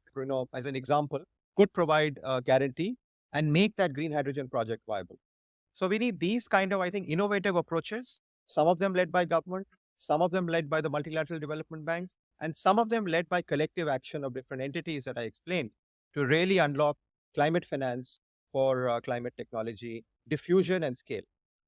as an example, could provide a guarantee and make that green hydrogen project viable. So we need these kind of, I think, innovative approaches, some of them led by government, some of them led by the multilateral development banks, and some of them led by collective action of different entities that I explained to really unlock climate finance for climate technology, diffusion and scale.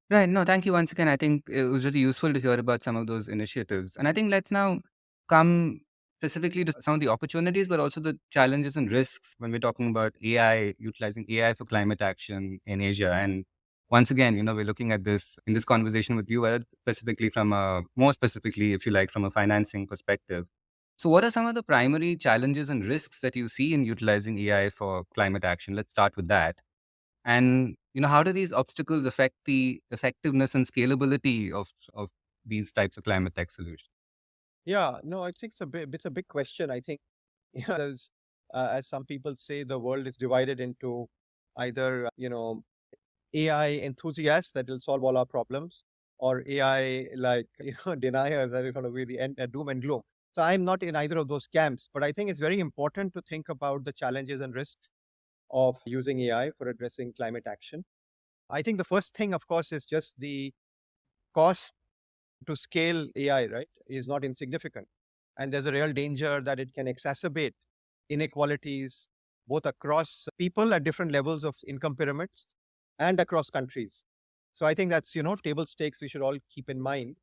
Right. No, thank you once again. I think it was really useful to hear about some of those initiatives. And I think let's now come specifically to some of the opportunities, but also the challenges and risks when we're talking about AI, utilizing AI for climate action in Asia. And once again, we're looking at this in this conversation with you, specifically more specifically, if you like, from a financing perspective. So, what are some of the primary challenges and risks that you see in utilizing AI for climate action? Let's start with that. And how do these obstacles affect the effectiveness and scalability of these types of climate tech solutions? Yeah, no, I think it's a big question. I think, there's, as some people say, the world is divided into either, AI enthusiasts that will solve all our problems, or AI like deniers that are going to be the end, doom and gloom. So I'm not in either of those camps, but I think it's very important to think about the challenges and risks of using AI for addressing climate action. I think the first thing, of course, is just the cost to scale AI, right, is not insignificant. And there's a real danger that it can exacerbate inequalities both across people at different levels of income pyramids and across countries. So I think that's, table stakes we should all keep in mind.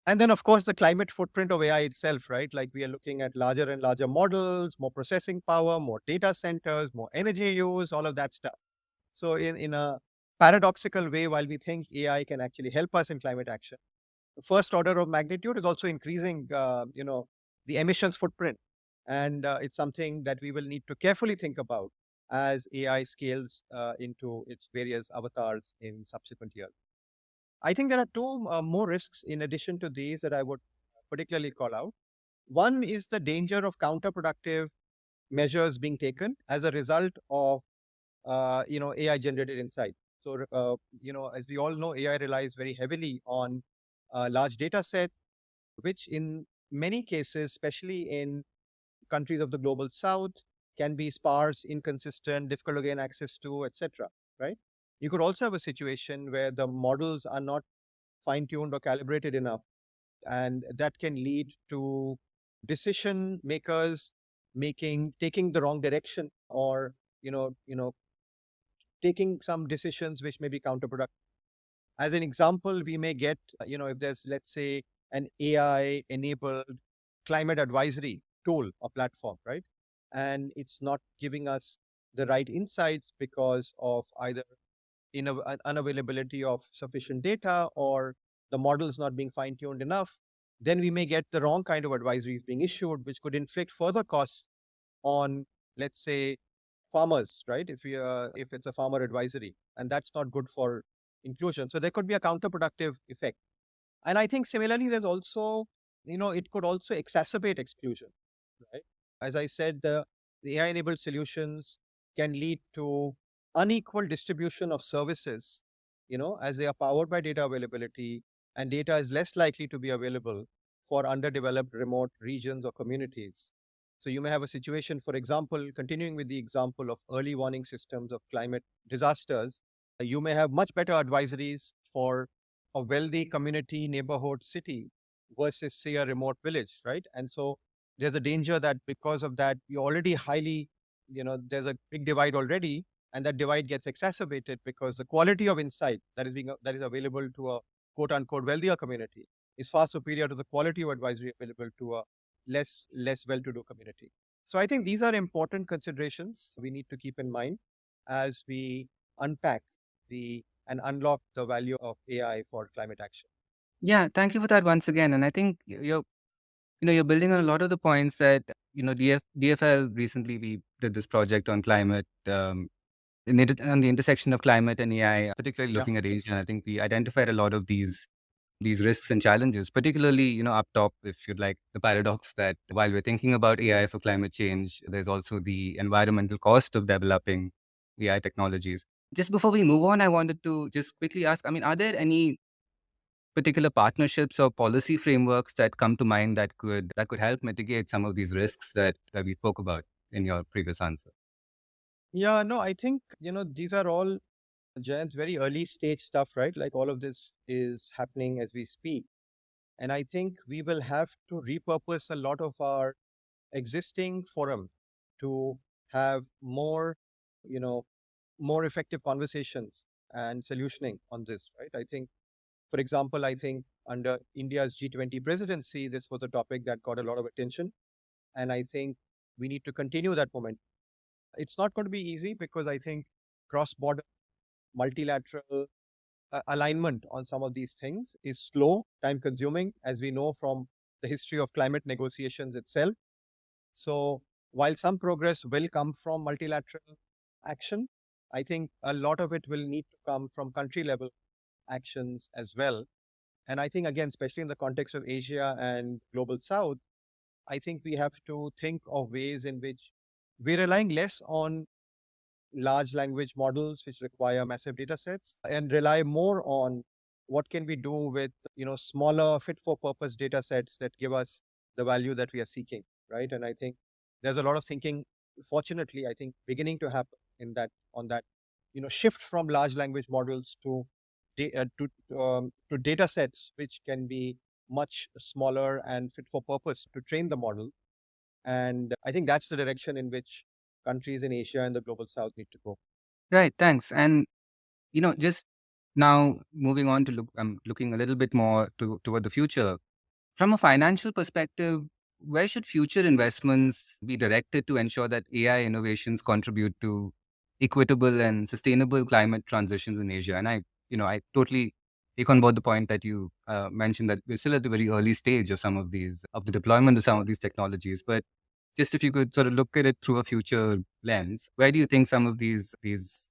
And then, of course, the climate footprint of AI itself, right? Like we are looking at larger and larger models, more processing power, more data centers, more energy use, all of that stuff. So in a paradoxical way, while we think AI can actually help us in climate action, the first order of magnitude is also increasing, the emissions footprint. And it's something that we will need to carefully think about as AI scales into its various avatars in subsequent years. I think there are two more risks in addition to these that I would particularly call out. One is the danger of counterproductive measures being taken as a result of AI generated insight. So as we all know, AI relies very heavily on large data set, which in many cases, especially in countries of the global south, can be sparse, inconsistent, difficult to gain access to, etc. Right? You could also have a situation where the models are not fine-tuned or calibrated enough, and that can lead to decision makers taking the wrong direction, or taking some decisions which may be counterproductive. As an example, we may get, if there's, let's say, an AI enabled climate advisory tool or platform, right? And it's not giving us the right insights because of either unavailability of sufficient data or the models not being fine tuned enough, then we may get the wrong kind of advisories being issued, which could inflict further costs on, let's say, farmers, right? If it's a farmer advisory, and that's not good for inclusion. So there could be a counterproductive effect. And I think similarly, there's also, it could also exacerbate exclusion, right? As I said, the AI-enabled solutions can lead to unequal distribution of services, as they are powered by data availability, and data is less likely to be available for underdeveloped remote regions or communities. So you may have a situation, for example, continuing with the example of early warning systems of climate disasters, you may have much better advisories for a wealthy community, neighborhood, city versus, say, a remote village, right? And so there's a danger that because of that, you're already highly, there's a big divide already. and that divide gets exacerbated because the quality of insight that is available to a quote unquote wealthier community is far superior to the quality of advisory available to a less well-to-do community. So I think these are important considerations we need to keep in mind as we unpack the and unlock the value of AI for climate action. Yeah, thank you for that once again. And I think you're building on a lot of the points that DFL recently we did this project on climate, on the intersection of climate and AI, particularly Yeah. looking at Asia. And I think we identified a lot of these risks and challenges, particularly, up top, if you'd like, the paradox that while we're thinking about AI for climate change, there's also the environmental cost of developing AI technologies. Just before we move on, I wanted to just quickly ask, I mean, are there any particular partnerships or policy frameworks that come to mind that could help mitigate some of these risks that we spoke about in your previous answer? Yeah, no, I think, these are all, Jayant, very early stage stuff, right? Like all of this is happening as we speak. And I think we will have to repurpose a lot of our existing forum to have more, you know, more effective conversations and solutioning on this, right? I think, for example, I think under India's G20 presidency, this was a topic that got a lot of attention. And I think we need to continue that momentum. It's not going to be easy because I think cross border, multilateral alignment on some of these things is slow, time consuming, as we know from the history of climate negotiations itself. So, while some progress will come from multilateral action, I think a lot of it will need to come from country level actions as well. And I think, again, especially in the context of Asia and global south, I think we have to think of ways in which we're relying less on large language models which require massive data sets and rely more on what can we do with smaller fit for purpose data sets that give us the value that we are seeking, right? And I think there's a lot of thinking, fortunately, I think beginning to happen in that on that shift from large language models to to data sets which can be much smaller and fit for purpose to train the model. And I think that's the direction in which countries in Asia and the global south need to go. Right, thanks. And just now moving on to looking a little bit more toward the future. From a financial perspective, where should future investments be directed to ensure that AI innovations contribute to equitable and sustainable climate transitions in Asia? And I totally take on board the point that you mentioned that we're still at the very early stage of of the deployment of some of these technologies. But just if you could sort of look at it through a future lens, where do you think some of these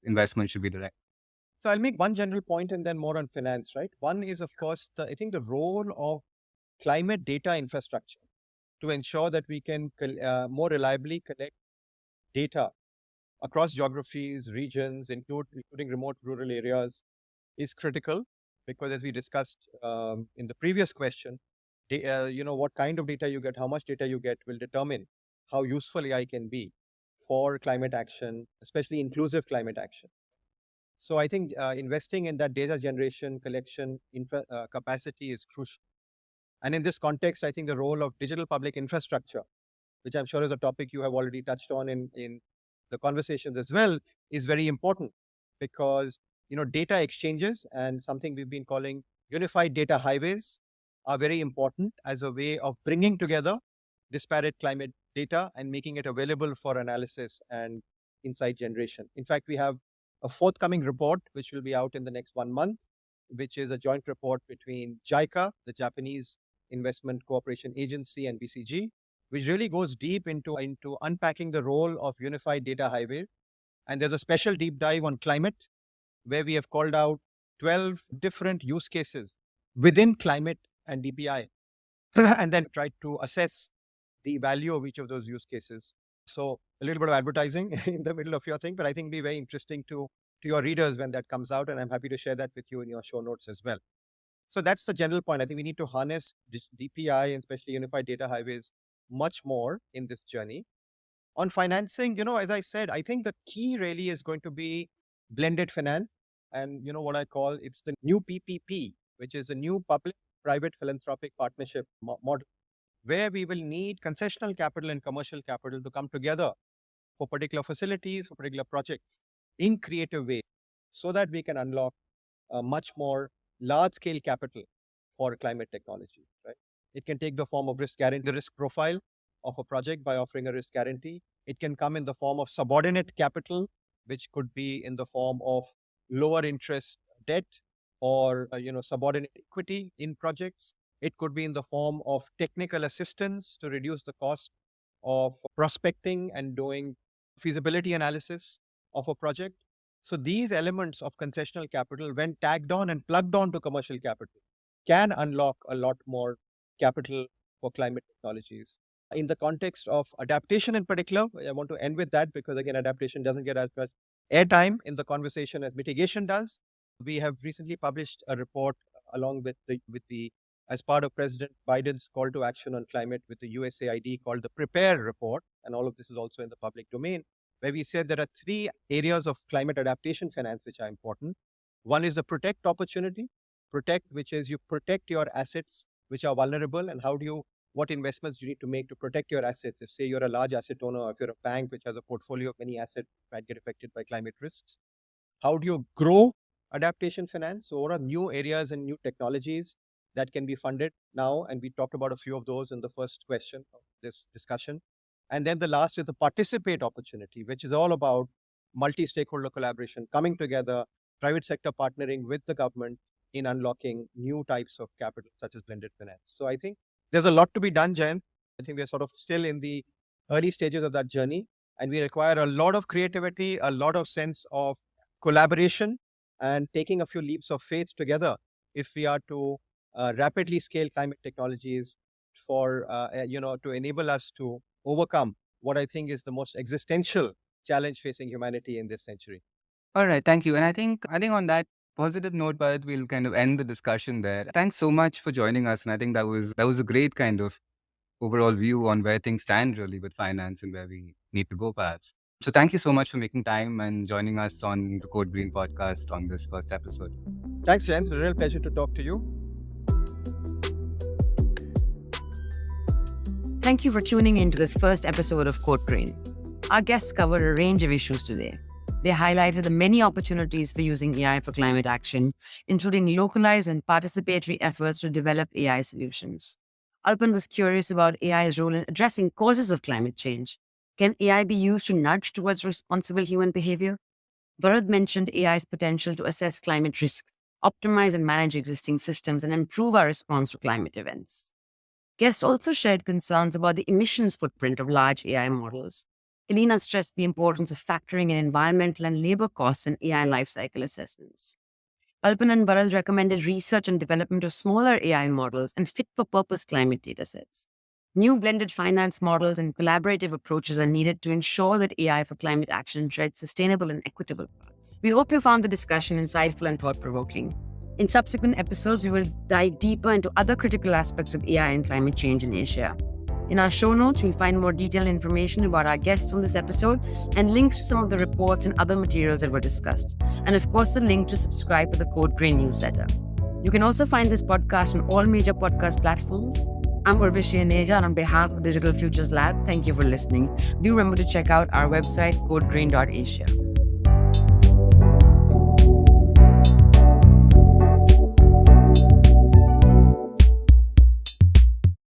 investments should be directed? So I'll make one general point and then more on finance, right? One is, of course, I think the role of climate data infrastructure to ensure that we can more reliably collect data across geographies, regions, including remote rural areas, is critical because, as we discussed in the previous question, what kind of data you get, how much data you get, will determine how useful AI can be for climate action, especially inclusive climate action. So I think investing in that data generation collection capacity is crucial. And in this context, I think the role of digital public infrastructure, which I'm sure is a topic you have already touched on in the conversations as well, is very important because data exchanges and something we've been calling unified data highways are very important as a way of bringing together disparate climate data and making it available for analysis and insight generation. In fact, we have a forthcoming report which will be out in the next 1 month, which is a joint report between JICA, the Japanese Investment Cooperation Agency, and BCG, which really goes deep into unpacking the role of unified data highway. And there's a special deep dive on climate, where we have called out 12 different use cases within climate and DPI, and then tried to assess the value of each of those use cases. So a little bit of advertising in the middle of your thing, but I think it'll be very interesting to your readers when that comes out, and I'm happy to share that with you in your show notes as well. So that's the general point. I think we need to harness DPI and especially unified data highways much more in this journey. On financing, as I said, I think the key really is going to be blended finance, and what I call it's the new PPP, which is a new public-private philanthropic partnership model, where we will need concessional capital and commercial capital to come together for particular facilities, for particular projects. in creative ways so that we can unlock a much more large-scale capital for climate technology, right? It can take the form of risk guarantee, the risk profile of a project by offering a risk guarantee. It can come in the form of subordinate capital, which could be in the form of lower interest debt or subordinate equity in projects. It could be in the form of technical assistance to reduce the cost of prospecting and doing feasibility analysis of a project. So these elements of concessional capital, when tagged on and plugged on to commercial capital, can unlock a lot more capital for climate technologies. In the context of adaptation in particular, I want to end with that because again, adaptation doesn't get as much airtime in the conversation as mitigation does. We have recently published a report along with the as part of President Biden's call to action on climate with the USAID called the Prepare Report, and all of this is also in the public domain, where we said there are 3 areas of climate adaptation finance which are important. One is the protect opportunity. Protect, which is you protect your assets which are vulnerable, and what investments you need to make to protect your assets. If say you're a large asset owner, or if you're a bank which has a portfolio of many assets that might get affected by climate risks, how do you grow adaptation finance? So what are new areas and new technologies that can be funded now? And we talked about a few of those in the first question of this discussion. And then the last is the participate opportunity, which is all about multi-stakeholder collaboration, coming together, private sector partnering with the government in unlocking new types of capital, such as blended finance. So I think there's a lot to be done, Jayant. I think we're sort of still in the early stages of that journey, and we require a lot of creativity, a lot of sense of collaboration, and taking a few leaps of faith together if we are to rapidly scale climate technologies for, to enable us to overcome what I think is the most existential challenge facing humanity in this century. All right, thank you. And I think on that positive note, but we'll kind of end the discussion there. Thanks so much for joining us, and I think that was a great kind of overall view on where things stand really with finance and where we need to go perhaps. So thank you so much for making time and joining us on the Code Green podcast on this first episode. Thanks, Jens. A real pleasure to talk to you. Thank you for tuning in to this first episode of Code Green. Our guests covered a range of issues today. They highlighted the many opportunities for using AI for climate action, including localized and participatory efforts to develop AI solutions. Alpan was curious about AI's role in addressing causes of climate change. Can AI be used to nudge towards responsible human behavior? Bharat mentioned AI's potential to assess climate risks, optimize and manage existing systems, and improve our response to climate events. Guests also shared concerns about the emissions footprint of large AI models. Elina stressed the importance of factoring in environmental and labor costs in AI lifecycle assessments. Alpan and Bharat recommended research and development of smaller AI models and fit-for-purpose climate datasets. New blended finance models and collaborative approaches are needed to ensure that AI for climate action treads sustainable and equitable paths. We hope you found the discussion insightful and thought-provoking. In subsequent episodes, we will dive deeper into other critical aspects of AI and climate change in Asia. In our show notes, you'll find more detailed information about our guests on this episode and links to some of the reports and other materials that were discussed. And of course, the link to subscribe to the Code Green newsletter. You can also find this podcast on all major podcast platforms. I'm Urvashi Aneja, and on behalf of Digital Futures Lab, thank you for listening. Do remember to check out our website, codegreen.asia.